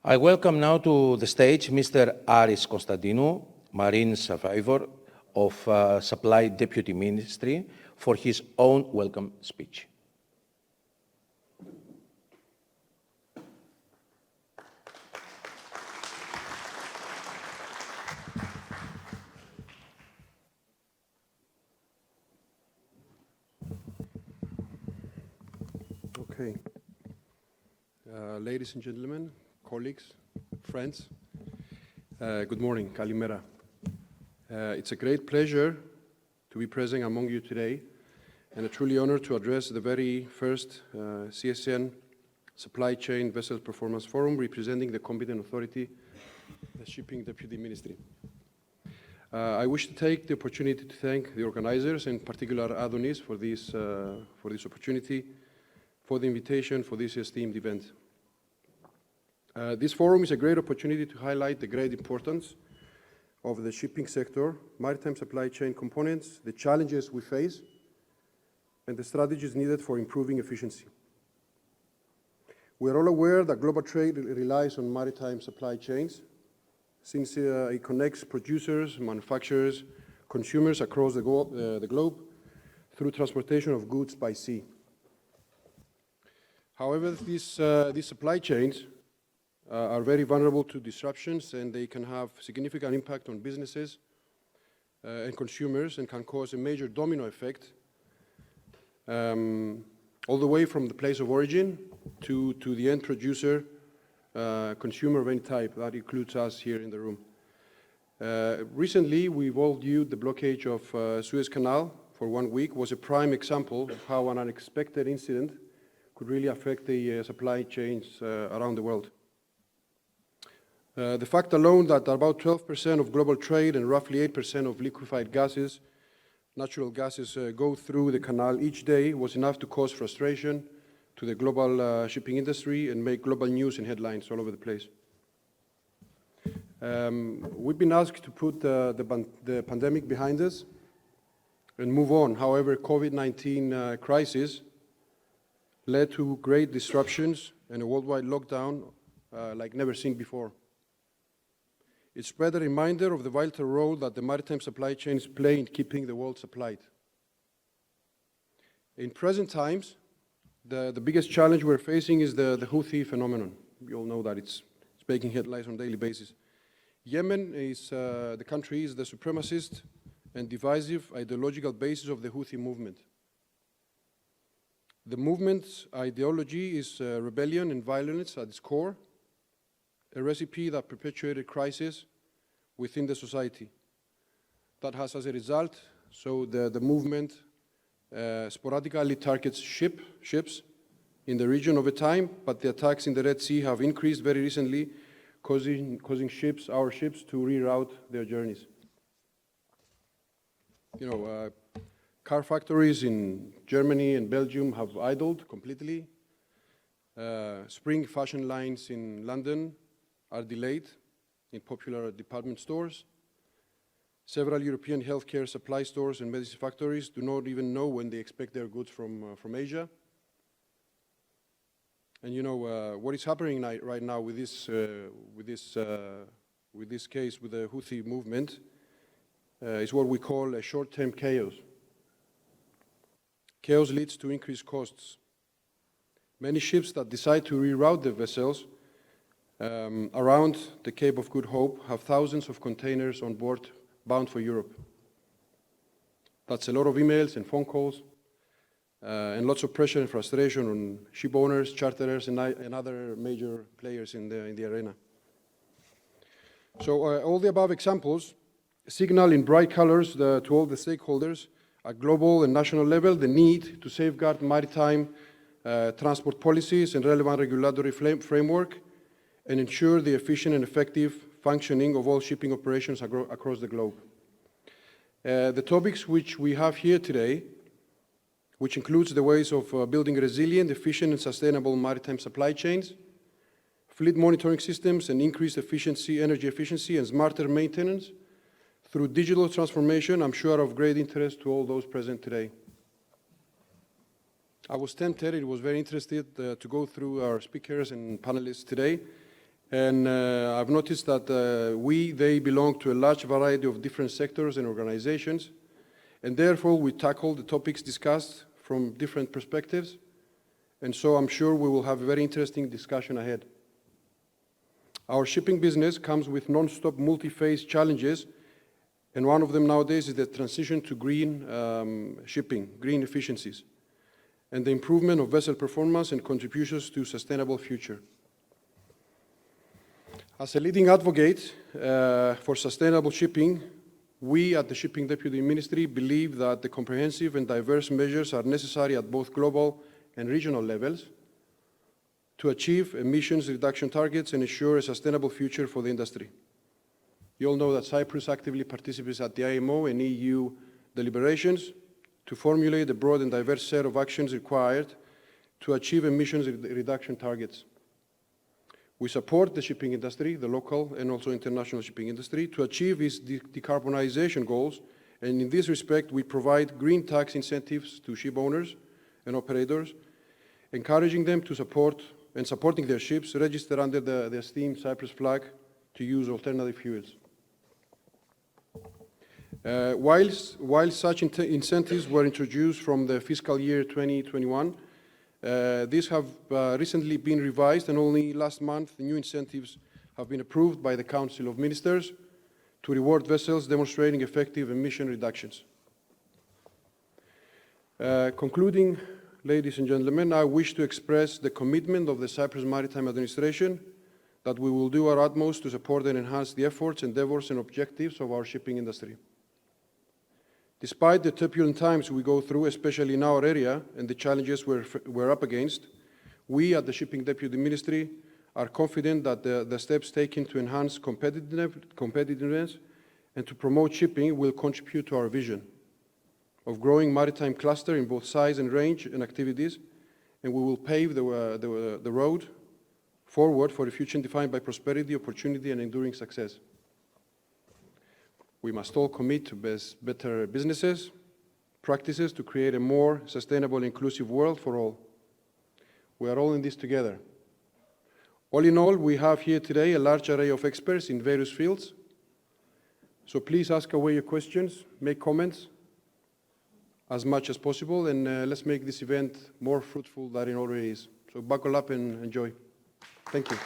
I welcome now to the stage Mr. Aris Constantinou, Marine Surveyor of Supply Deputy Ministry, for his own welcome speech. Okay. Ladies and gentlemen, colleagues, friends, good morning, Kalimera. It's a great pleasure to be present among you today and a truly honor to address the very first CSN Supply Chain Vessel Performance Forum representing the competent authority, the Shipping Deputy Ministry. I wish to take the opportunity to thank the organizers, in particular Adonis, for this opportunity, for the invitation for this esteemed event. This forum is a great opportunity to highlight the great importance of the shipping sector, maritime supply chain components, the challenges we face, and the strategies needed for improving efficiency. We are all aware that global trade relies on maritime supply chains, since it connects producers, manufacturers, consumers across the globe through transportation of goods by sea. However, these supply chains are very vulnerable to disruptions, and they can have significant impact on businesses and consumers, and can cause a major domino effect all the way from the place of origin to the end producer, consumer of any type. That includes us here in the room. Recently, we've all viewed the blockage of Suez Canal for 1 week was a prime example of how an unexpected incident could really affect the supply chains around the world. The fact alone that about 12% of global trade and roughly 8% of liquefied gases, natural gases, go through the canal each day was enough to cause frustration to the global shipping industry and make global news and headlines all over the place. We've been asked to put the pandemic behind us and move on. However, COVID-19 crisis led to great disruptions and a worldwide lockdown like never seen before. It spread a reminder of the vital role that the maritime supply chains play in keeping the world supplied. In present times, the biggest challenge we're facing is the Houthi phenomenon. We all know that it's making headlines on a daily basis. Yemen is the country is the supremacist and divisive ideological basis of the Houthi movement. The movement's ideology is rebellion and violence at its core, a recipe that perpetuated crisis within the society. That has, as a result, so the movement sporadically targets ships in the region over time, but the attacks in the Red Sea have increased very recently, causing our ships to reroute their journeys. You know, car factories in Germany and Belgium have idled completely. Spring fashion lines in London are delayed in popular department stores. Several European healthcare supply stores and medicine factories do not even know when they expect their goods from Asia. And you know what is happening right now with this case with the Houthi movement is what we call a short-term chaos. Chaos leads to increased costs. Many ships that decide to reroute their vessels around the Cape of Good Hope have thousands of containers on board bound for Europe. That's a lot of emails and phone calls and lots of pressure and frustration on ship owners, charterers, and other major players in the arena. So all the above examples signal in bright colors to all the stakeholders at global and national level the need to safeguard maritime transport policies and relevant regulatory framework and ensure the efficient and effective functioning of all shipping operations across the globe. The topics which we have here today, which includes the ways of building resilient, efficient and sustainable maritime supply chains, fleet monitoring systems and increased efficiency, energy efficiency and smarter maintenance through digital transformation, I'm sure of great interest to all those present today. I was tempted, it was very interested to go through our speakers and panelists today And I've noticed that they belong to a large variety of different sectors and organizations, and therefore we tackle the topics discussed from different perspectives, and so I'm sure we will have a very interesting discussion ahead. Our shipping business comes with non-stop multi-phase challenges, and one of them nowadays is the transition to green shipping, green efficiencies, and the improvement of vessel performance and contributions to a sustainable future. As a leading advocate for sustainable shipping, we at the Shipping Deputy Ministry believe that the comprehensive and diverse measures are necessary at both global and regional levels to achieve emissions reduction targets and ensure a sustainable future for the industry. You all know that Cyprus actively participates at the IMO and EU deliberations to formulate a broad and diverse set of actions required to achieve emissions reduction targets. We support the shipping industry, the local and also international shipping industry, to achieve its decarbonization goals, and in this respect, we provide green tax incentives to ship owners and operators, encouraging them to support and supporting their ships registered under the esteemed Cyprus flag to use alternative fuels. While such incentives were introduced from the fiscal year 2021, these have recently been revised, and only last month new incentives have been approved by the Council of Ministers to reward vessels demonstrating effective emission reductions. Concluding, ladies and gentlemen, I wish to express the commitment of the Cyprus Maritime Administration that we will do our utmost to support and enhance the efforts, endeavours and objectives of our shipping industry. Despite the turbulent times we go through, especially in our area, and the challenges we're up against, we at the Shipping Deputy Ministry are confident that the steps taken to enhance competitiveness and to promote shipping will contribute to our vision of growing maritime cluster in both size and range and activities, and we will pave the road forward for a future defined by prosperity, opportunity, and enduring success. We must all commit to better businesses, practices to create a more sustainable and inclusive world for all. We are all in this together. All in all, we have here today a large array of experts in various fields. So please ask away your questions, make comments as much as possible, and let's make this event more fruitful than it already is. So buckle up and enjoy. Thank you.